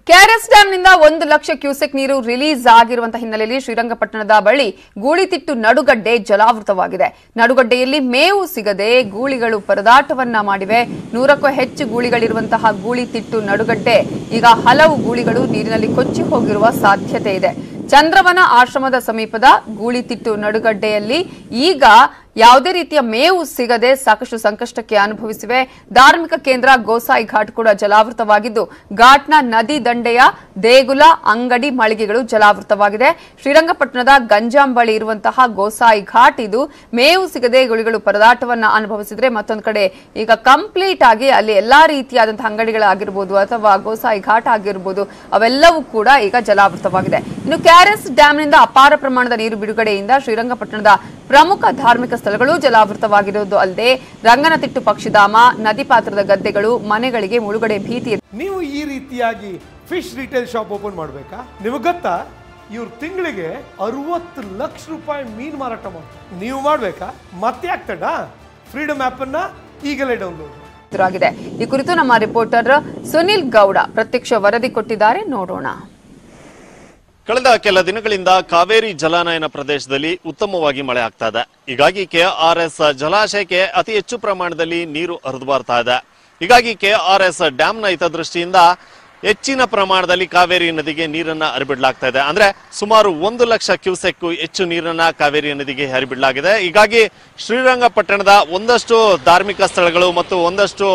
KRS ಡ್ಯಾಂನಿಂದ 1 lakh cusec ನೀರು release ಆಗಿರುವಂತಹ ಹಿನ್ನೆಲೆಯಲ್ಲಿ ಶ್ರೀರಂಗಪಟ್ಟಣದ ಬಳಿ ಗೂಳಿತಿಟ್ಟು ನಡುಗಡ್ಡೆ ಜಲಾವೃತವಾಗಿದೆ. ನಡುಗಡ್ಡೆಯಲ್ಲಿ ಮೇವು ಸಿಗದೆ ಗೂಳಿಗಳು ಪರದಾಟವನ್ನ ಮಾಡಿವೆ. 100ಕ್ಕೂ ಹೆಚ್ಚು ಗೂಳಿಗಳಿರುವಂತಹ ಗೂಳಿತಿಟ್ಟು ನಡುಗಡ್ಡೆ ಈಗ ಹಲವು ಗೂಳಿಗಳು ನೀರಿನಲ್ಲಿ ಕೊಚ್ಚಿ ಹೋಗಿರುವ ಸಾಧ್ಯತೆ ಇದೆ. ಚಂದ್ರವನ ಆಶ್ರಮದ ಸಮೀಪದ ಗೂಳಿತಿಟ್ಟು ನಡುಗಡ್ಡೆಯಲ್ಲಿ ಈಗ ಯಾವುದೇ ರೀತಿಯ ಮೇವು ಸಿಗದೆ ಸಾಕಷ್ಟು ಸಂಕಷ್ಟಕ್ಕೆ ಅನುಭವಿಸಿವೆ. ಧಾರ್ಮಿಕ ಕೇಂದ್ರ ಗೋಸಾಯಿ ಘಾಟ್ ಕೂಡ ಜಲಾವೃತವಾಗಿದ್ದು ಘಾಟ್ನ ನದಿ ದಂಡೆಯ ದೇಗುಲ, ಅಂಗಡಿ, ಮಳಿಗೆಗಳು ಜಲಾವೃತವಾಗಿದೆ. ಶ್ರೀರಂಗಪಟ್ಟಣದ ಗಂಜಾಂ ಬಳಿ ಇರುವಂತಹ ಗೋಸಾಯಿ ಘಾಟ್ ಇದು. ಮೇವು ಸಿಗದೆ ಗುಳಿಗಳು ಪರದಾಟವನ್ನ ಅನುಭವಿಸಿದ್ರೆ ಮತ್ತೊಂದು ಕಡೆ ಈಗ ಕಂಪ್ಲೀಟ್ ಆಗಿ ಅಲ್ಲಿ ಎಲ್ಲಾ ರೀತಿಯಾದಂತಹ ಅಂಗಡಿಗಳಾಗಿರ್ಬೋದು ಅಥವಾ ಗೋಸಾಯಿ ಘಾಟ್ ಆಗಿರ್ಬೋದು ಅವೆಲ್ಲವೂ ಕೂಡ ಈಗ ಜಲಾವೃತವಾಗಿದೆ. ಇನ್ನು ಕೆಆರ್ಎಸ್ ಡ್ಯಾಂನಿಂದ ಅಪಾರ ಪ್ರಮಾಣದ ನೀರು ಬಿಡುಗಡೆಯಿಂದ ಶ್ರೀರಂಗಪಟ್ಟಣದ ಪ್ರಮುಖ ಧಾರ್ಮಿಕ ಸ್ಥಳಗಳು ಜಲಾವೃತವಾಗಿರುವುದು ಅಲ್ಲದೆ ರಂಗನತಿಟ್ಟು ಪಕ್ಷಿಧಾಮ, ನದಿ ಪಾತ್ರದ ಗದ್ದೆಗಳು, ಮನೆಗಳಿಗೆ ಮುಳುಗಡೆ ಭೀತಿ. ನೀವು ಈ ರೀತಿಯಾಗಿ ಫಿಶ್ ರಿಟೇಲ್ ಶಾಪ್ ಓಪನ್ ಮಾಡಬೇಕಾ? ನಿಮಗೆ ಗೊತ್ತಾ, ಇವ್ರು ತಿಂಗಳಿಗೆ 60 ಲಕ್ಷ ರೂಪಾಯಿ ಮೀನು ಮಾರಾಟ ಮಾಡ್ತಾರೆ. ನೀವು ಮಾಡಬೇಕಾ? ಮತ್ತೆ ಆಗ್ತಡ ಫ್ರೀಡಮ್ ಆಪ್ ಅನ್ನ ಈಗಲೇ ಡೌನ್ಲೋಡ್ ಆಗಿದೆ. ಈ ಕುರಿತು ನಮ್ಮ ರಿಪೋರ್ಟರ್ ಸುನಿಲ್ ಗೌಡ ಪ್ರತ್ಯಕ್ಷ ವರದಿ ಕೊಟ್ಟಿದ್ದಾರೆ, ನೋಡೋಣ. ಕಳೆದ ಕೆಲ ದಿನಗಳಿಂದ ಕಾವೇರಿ ಜಲಾನಯನ ಪ್ರದೇಶದಲ್ಲಿ ಉತ್ತಮವಾಗಿ ಮಳೆ ಆಗ್ತಾ ಇದೆ. ಹೀಗಾಗಿ ಕೆಆರ್ಎಸ್ ಜಲಾಶಯಕ್ಕೆ ಅತಿ ಹೆಚ್ಚು ಪ್ರಮಾಣದಲ್ಲಿ ನೀರು ಹರಿದು ಬರ್ತಾ ಇದೆ. ಹೀಗಾಗಿ ಕೆಆರ್ಎಸ್ ಡ್ಯಾಂನ ಹಿತದೃಷ್ಟಿಯಿಂದ ಹೆಚ್ಚಿನ ಪ್ರಮಾಣದಲ್ಲಿ ಕಾವೇರಿ ನದಿಗೆ ನೀರನ್ನ ಹರಿಬಿಡಲಾಗ್ತಾ ಇದೆ. ಅಂದ್ರೆ ಸುಮಾರು 1 ಲಕ್ಷ ಕ್ಯೂಸೆಕ್ ಹೆಚ್ಚು ನೀರನ್ನ ಕಾವೇರಿ ನದಿಗೆ ಹರಿಬಿಡಲಾಗಿದೆ. ಹೀಗಾಗಿ ಶ್ರೀರಂಗಪಟ್ಟಣದ ಒಂದಷ್ಟು ಧಾರ್ಮಿಕ ಸ್ಥಳಗಳು ಮತ್ತು ಒಂದಷ್ಟು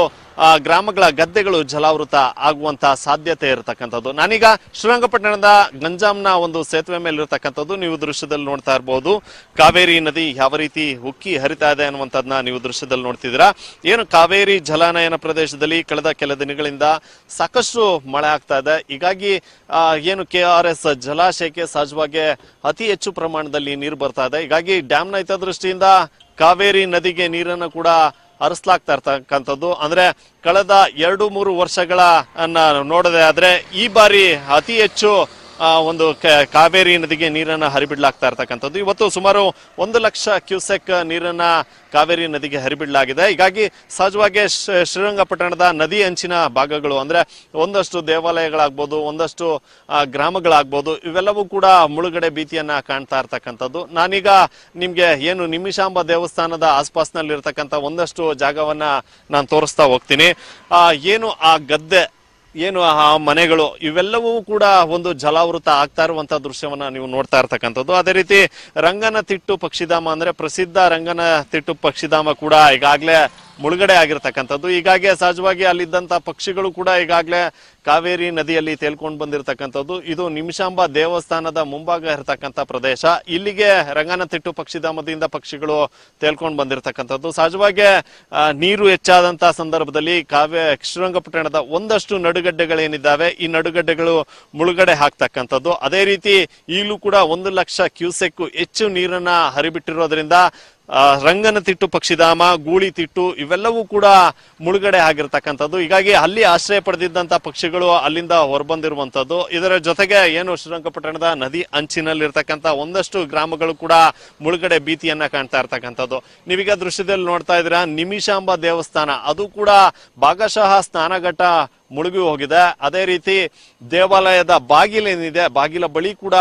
ಗ್ರಾಮಗಳ ಗದ್ದೆಗಳು ಜಲಾವೃತ ಆಗುವಂತಹ ಸಾಧ್ಯತೆ ಇರತಕ್ಕಂಥದ್ದು. ನಾನೀಗ ಶ್ರೀರಂಗಪಟ್ಟಣದ ಗಂಜಾಂನ ಒಂದು ಸೇತುವೆ ಮೇಲೆ ಇರತಕ್ಕಂಥದ್ದು ನೀವು ದೃಶ್ಯದಲ್ಲಿ ನೋಡ್ತಾ ಇರಬಹುದು. ಕಾವೇರಿ ನದಿ ಯಾವ ರೀತಿ ಉಕ್ಕಿ ಹರಿತಾ ಇದೆ ಅನ್ನುವಂಥದ್ದನ್ನ ನೀವು ದೃಶ್ಯದಲ್ಲಿ ನೋಡ್ತಿದ್ದೀರಾ. ಏನು ಕಾವೇರಿ ಜಲಾನಯನ ಪ್ರದೇಶದಲ್ಲಿ ಕಳೆದ ಕೆಲ ದಿನಗಳಿಂದ ಸಾಕಷ್ಟು ಮಳೆ ಆಗ್ತಾ ಇದೆ. ಹೀಗಾಗಿ ಏನು ಕೆಆರ್ಎಸ್ ಜಲಾಶಯಕ್ಕೆ ಸಹಜವಾಗಿ ಅತಿ ಹೆಚ್ಚು ಪ್ರಮಾಣದಲ್ಲಿ ನೀರು ಬರ್ತಾ ಇದೆ. ಹೀಗಾಗಿ ಡ್ಯಾಂನ ಹಿತದೃಷ್ಟಿಯಿಂದ ಕಾವೇರಿ ನದಿಗೆ ನೀರನ್ನು ಕೂಡ ಹರಿಸಲಾಗ್ತಾ ಇರ್ತಕ್ಕಂಥದ್ದು. ಅಂದ್ರೆ ಕಳೆದ 2-3 ವರ್ಷಗಳ ನೋಡದೆ ಆದ್ರೆ ಈ ಬಾರಿ ಅತಿ ಹೆಚ್ಚು ಒಂದು ಕಾವೇರಿ ನದಿಗೆ ನೀರನ್ನ ಹರಿಬಿಡಲಾಗ್ತಾ ಇರ್ತಕ್ಕಂಥದ್ದು. ಇವತ್ತು ಸುಮಾರು 1 ಲಕ್ಷ ಕ್ಯೂಸೆಕ್ ನೀರನ್ನ ಕಾವೇರಿ ನದಿಗೆ ಹರಿಬಿಡಲಾಗಿದೆ. ಹೀಗಾಗಿ ಸಹಜವಾಗಿ ಶ್ರೀರಂಗಪಟ್ಟಣದ ನದಿ ಅಂಚಿನ ಭಾಗಗಳು ಅಂದ್ರೆ ಒಂದಷ್ಟು ದೇವಾಲಯಗಳಾಗ್ಬೋದು, ಒಂದಷ್ಟು ಗ್ರಾಮಗಳಾಗ್ಬೋದು, ಇವೆಲ್ಲವೂ ಕೂಡ ಮುಳುಗಡೆ ಭೀತಿಯನ್ನ ಕಾಣ್ತಾ ಇರ್ತಕ್ಕಂಥದ್ದು. ನಾನೀಗ ನಿಮ್ಗೆ ಏನು ನಿಮಿಷಾಂಬ ದೇವಸ್ಥಾನದ ಆಸ್ಪಾಸ್ನಲ್ಲಿ ಇರ್ತಕ್ಕಂಥ ಒಂದಷ್ಟು ಜಾಗವನ್ನ ನಾನು ತೋರಿಸ್ತಾ ಹೋಗ್ತೀನಿ. ಏನು ಆ ಗದ್ದೆ, ಏನು ಆ ಮನೆಗಳು, ಇವೆಲ್ಲವೂ ಕೂಡ ಒಂದು ಜಲಾವೃತ ಆಗ್ತಾ ಇರುವಂತಹ ದೃಶ್ಯವನ್ನ ನೀವು ನೋಡ್ತಾ ಇರ್ತಕ್ಕಂಥದ್ದು. ಅದೇ ರೀತಿ ರಂಗನತಿಟ್ಟು ಪಕ್ಷಿಧಾಮ ಅಂದ್ರೆ ಪ್ರಸಿದ್ಧ ರಂಗನತಿಟ್ಟು ಪಕ್ಷಿಧಾಮ ಕೂಡ ಈಗಾಗಲೇ ಮುಳುಗಡೆ ಆಗಿರ್ತಕ್ಕಂಥದ್ದು. ಹೀಗಾಗಿ ಸಹಜವಾಗಿ ಅಲ್ಲಿದ್ದಂತ ಪಕ್ಷಿಗಳು ಕೂಡ ಈಗಾಗಲೇ ಕಾವೇರಿ ನದಿಯಲ್ಲಿ ತೇಲ್ಕೊಂಡು ಬಂದಿರತಕ್ಕಂಥದ್ದು. ಇದು ನಿಮಿಷಾಂಬ ದೇವಸ್ಥಾನದ ಮುಂಭಾಗ ಇರತಕ್ಕಂಥ ಪ್ರದೇಶ. ಇಲ್ಲಿಗೆ ರಂಗನತಿಟ್ಟು ಪಕ್ಷಿಧಾಮದಿಂದ ಪಕ್ಷಿಗಳು ತೇಲ್ಕೊಂಡು ಬಂದಿರತಕ್ಕಂಥದ್ದು. ಸಹಜವಾಗಿ ನೀರು ಹೆಚ್ಚಾದಂತಹ ಸಂದರ್ಭದಲ್ಲಿ ಶ್ರೀರಂಗಪಟ್ಟಣದ ಒಂದಷ್ಟು ನಡುಗಡ್ಡೆಗಳೇನಿದ್ದಾವೆ ಈ ನಡುಗಡ್ಡೆಗಳು ಮುಳುಗಡೆ ಹಾಕ್ತಕ್ಕಂಥದ್ದು. ಅದೇ ರೀತಿ ಈಗಲೂ ಕೂಡ 1 ಲಕ್ಷ ಕ್ಯೂಸೆಕ್ ಹೆಚ್ಚು ನೀರನ್ನ ಹರಿಬಿಟ್ಟಿರೋದ್ರಿಂದ ರಂಗನತಿಟ್ಟು ಪಕ್ಷಿಧಾಮ, ಗೂಳಿತಿಟ್ಟು ಇವೆಲ್ಲವೂ ಕೂಡ ಮುಳುಗಡೆ ಆಗಿರ್ತಕ್ಕಂಥದ್ದು. ಹೀಗಾಗಿ ಅಲ್ಲಿ ಆಶ್ರಯ ಪಡೆದಿದ್ದಂತ ಪಕ್ಷಿಗಳು ಅಲ್ಲಿಂದ ಹೊರಬಂದಿರುವಂತದ್ದು. ಇದರ ಜೊತೆಗೆ ಏನು ಶ್ರೀರಂಗಪಟ್ಟಣದ ನದಿ ಅಂಚಿನಲ್ಲಿರ್ತಕ್ಕಂಥ ಒಂದಷ್ಟು ಗ್ರಾಮಗಳು ಕೂಡ ಮುಳುಗಡೆ ಭೀತಿಯನ್ನ ಕಾಣ್ತಾ ಇರ್ತಕ್ಕಂಥದ್ದು. ನೀವೀಗ ದೃಶ್ಯದಲ್ಲಿ ನೋಡ್ತಾ ಇದ್ದೀರಾ, ನಿಮಿಷಾಂಬ ದೇವಸ್ಥಾನ ಅದು ಕೂಡ ಭಾಗಶಃ ಸ್ನಾನಘಟ್ಟ ಮುಳುಗಿ ಹೋಗಿದೆ. ಅದೇ ರೀತಿ ದೇವಾಲಯದ ಬಾಗಿಲೇನಿದೆ, ಬಾಗಿಲ ಬಳಿ ಕೂಡ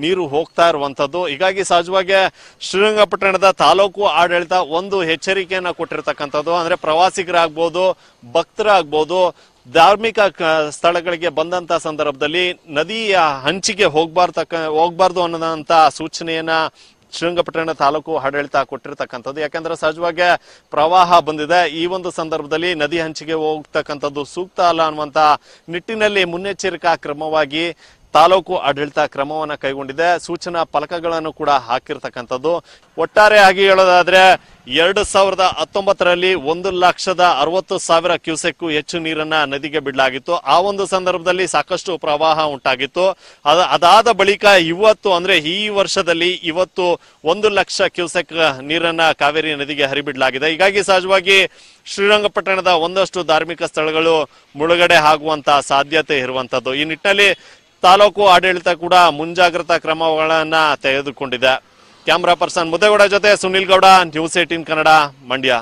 ನೀರು ಹೋಗ್ತಾ ಇರುವಂತದ್ದು. ಹೀಗಾಗಿ ಸಹಜವಾಗಿ ಶ್ರೀರಂಗಪಟ್ಟಣದ ತಾಲೂಕು ಆಡಳಿತ ಒಂದು ಎಚ್ಚರಿಕೆಯನ್ನ ಕೊಟ್ಟಿರ್ತಕ್ಕಂಥದ್ದು. ಅಂದ್ರೆ ಪ್ರವಾಸಿಗರಾಗ್ಬೋದು, ಭಕ್ತರಾಗ್ಬೋದು, ಧಾರ್ಮಿಕ ಸ್ಥಳಗಳಿಗೆ ಬಂದಂತ ಸಂದರ್ಭದಲ್ಲಿ ನದಿಯ ಹಂಚಿಗೆ ಹೋಗ್ಬಾರ್ದು ಅನ್ನೋದಂತ ಸೂಚನೆಯನ್ನ ಶ್ರೀರಂಗಪಟ್ಟಣ ತಾಲೂಕು ಆಡಳಿತ ಕೊಟ್ಟಿರ್ತಕ್ಕಂಥದ್ದು. ಯಾಕಂದ್ರೆ ಸಹಜವಾಗಿ ಪ್ರವಾಹ ಬಂದಿದೆ, ಈ ಒಂದು ಸಂದರ್ಭದಲ್ಲಿ ನದಿ ಹಂಚಿಗೆ ಹೋಗ್ತಕ್ಕಂಥದ್ದು ಸೂಕ್ತ ಅಲ್ಲ ಅನ್ನುವಂತ ನಿಟ್ಟಿನಲ್ಲಿ ಮುನ್ನೆಚ್ಚರಿಕಾ ಕ್ರಮವಾಗಿ ತಾಲೂಕು ಆಡಳಿತ ಕ್ರಮವನ್ನ ಕೈಗೊಂಡಿದೆ. ಸೂಚನಾ ಫಲಕಗಳನ್ನು ಕೂಡ ಹಾಕಿರ್ತಕ್ಕಂಥದ್ದು. ಒಟ್ಟಾರೆಯಾಗಿ ಹೇಳೋದಾದ್ರೆ 2019ರಲ್ಲಿ 1,60,60,000 ಕ್ಯೂಸೆಕ್ ಹೆಚ್ಚು ನೀರನ್ನ ನದಿಗೆ ಬಿಡಲಾಗಿತ್ತು. ಆ ಒಂದು ಸಂದರ್ಭದಲ್ಲಿ ಸಾಕಷ್ಟು ಪ್ರವಾಹ ಉಂಟಾಗಿತ್ತು. ಅದಾದ ಬಳಿಕ ಇವತ್ತು ಅಂದ್ರೆ ಈ ವರ್ಷದಲ್ಲಿ ಇವತ್ತು 1 ಲಕ್ಷ ಕ್ಯೂಸೆಕ್ ನೀರನ್ನ ಕಾವೇರಿ ನದಿಗೆ ಹರಿಬಿಡಲಾಗಿದೆ. ಹೀಗಾಗಿ ಸಹಜವಾಗಿ ಶ್ರೀರಂಗಪಟ್ಟಣದ ಒಂದಷ್ಟು ಧಾರ್ಮಿಕ ಸ್ಥಳಗಳು ಮುಳುಗಡೆ ಆಗುವಂತ ಸಾಧ್ಯತೆ ಇರುವಂತದ್ದು. ಈ ನಿಟ್ಟಿನಲ್ಲಿ ತಾಲೂಕು ಆಡಳಿತ ಕೂಡ ಮುಂಜಾಗ್ರತಾ ಕ್ರಮಗಳನ್ನ ತೆಗೆದುಕೊಂಡಿದೆ. ಕ್ಯಾಮರಾ ಪರ್ಸನ್ ಮುದ್ದೇಗೌಡ ಜೊತೆ ಸುನಿಲ್ ಗೌಡ, ನ್ಯೂಸ್ 18 ಕನ್ನಡ, ಮಂಡ್ಯ.